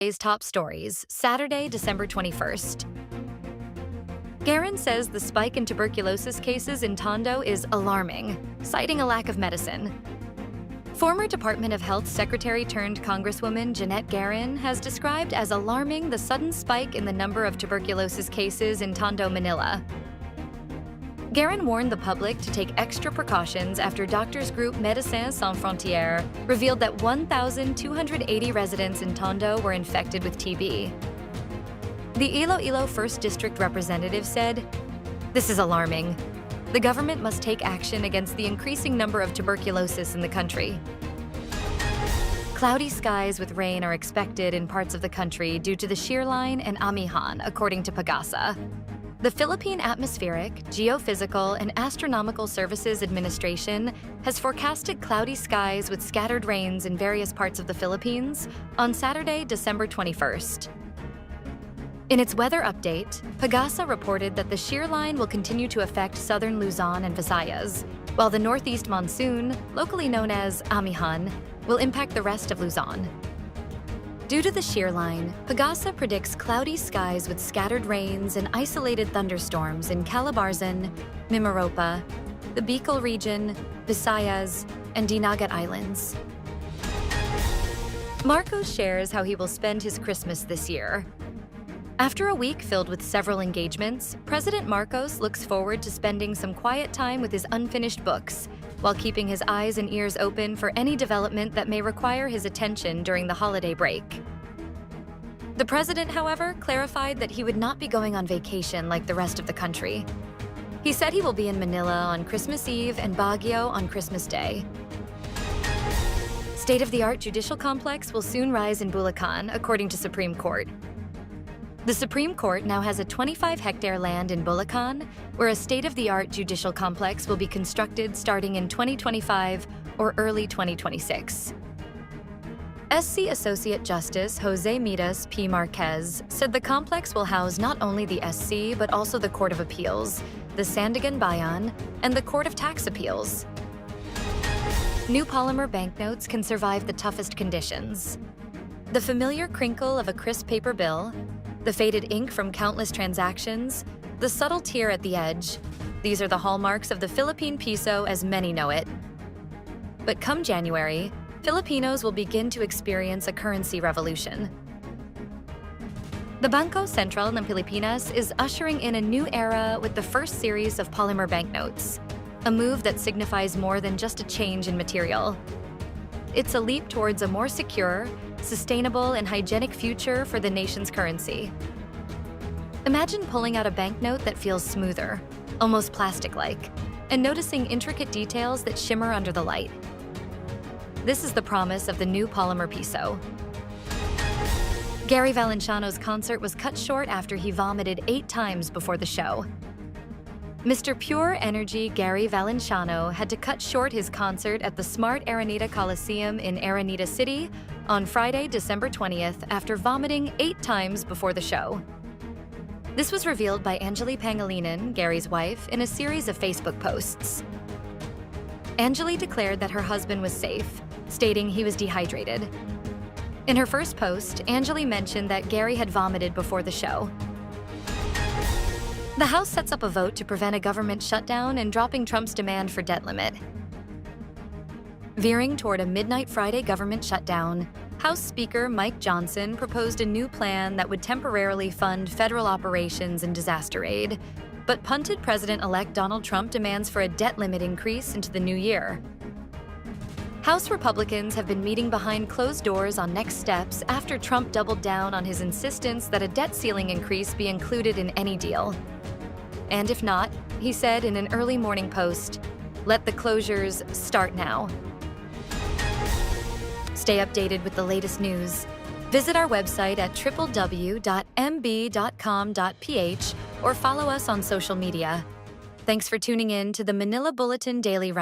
Today's top stories, Saturday, December 21st. Garen says the spike in tuberculosis cases in Tondo is alarming, citing a lack of medicine. Former Department of Health Secretary turned Congresswoman Jeanette Garin has described as alarming the sudden spike in the number of tuberculosis cases in Tondo, Manila. Garin warned the public to take extra precautions after doctors group Médecins Sans Frontières revealed that 1,280 residents in Tondo were infected with TB. The Iloilo 1st District representative said, "This is alarming. The government must take action against the increasing number of tuberculosis in the country." Cloudy skies with rain are expected in parts of the country due to the shear line and amihan, according to PAGASA. The Philippine Atmospheric, Geophysical, and Astronomical Services Administration has forecasted cloudy skies with scattered rains in various parts of the Philippines on Saturday, December 21st. In its weather update, PAGASA reported that the shear line will continue to affect southern Luzon and Visayas, while the northeast monsoon, locally known as amihan, will impact the rest of Luzon. Due to the shear line, PAGASA predicts cloudy skies with scattered rains and isolated thunderstorms in Calabarzon, Mimaropa, the Bicol region, Visayas, and Dinagat Islands. Marcos shares how he will spend his Christmas this year. After a week filled with several engagements, President Marcos looks forward to spending some quiet time with his unfinished books, while keeping his eyes and ears open for any development that may require his attention during the holiday break. The president, however, clarified that he would not be going on vacation like the rest of the country. He said he will be in Manila on Christmas Eve and Baguio on Christmas Day. State-of-the-art Judicial Complex will soon rise in Bulacan, according to Supreme Court. The Supreme Court now has a 25-hectare land in Bulacan, where a state-of-the-art judicial complex will be constructed starting in 2025 or early 2026. SC Associate Justice Jose Midas P. Marquez said the complex will house not only the SC but also the Court of Appeals, the Sandigan Bayan, and the Court of Tax Appeals. New polymer banknotes can survive the toughest conditions. The familiar crinkle of a crisp paper bill, the faded ink from countless transactions, the subtle tear at the edge. These are the hallmarks of the Philippine piso as many know it. But come January, Filipinos will begin to experience a currency revolution. The Bangko Sentral ng Pilipinas is ushering in a new era with the first series of polymer banknotes, a move that signifies more than just a change in material. It's a leap towards a more secure, sustainable, and hygienic future for the nation's currency. Imagine pulling out a banknote that feels smoother, almost plastic-like, and noticing intricate details that shimmer under the light. This is the promise of the new polymer piso. Gary Valenciano's concert was cut short after he vomited 8 times before the show. Mr. Pure Energy Gary Valenciano had to cut short his concert at the Smart Araneta Coliseum in Araneta City on Friday, December 20th, after vomiting 8 times before the show. This was revealed by Angeli Pangilinan, Gary's wife, in a series of Facebook posts. Angeli declared that her husband was safe, stating he was dehydrated. In her first post, Angeli mentioned that Gary had vomited before the show. The House sets up a vote to prevent a government shutdown and dropping Trump's demand for debt limit. Veering toward a midnight Friday government shutdown, House Speaker Mike Johnson proposed a new plan that would temporarily fund federal operations and disaster aid, but punted President-elect Donald Trump demands for a debt limit increase into the new year. House Republicans have been meeting behind closed doors on next steps after Trump doubled down on his insistence that a debt ceiling increase be included in any deal. And if not, he said in an early morning post, "Let the closures start now." Stay updated with the latest news. Visit our website at www.mb.com.ph or follow us on social media. Thanks for tuning in to the Manila Bulletin Daily Run.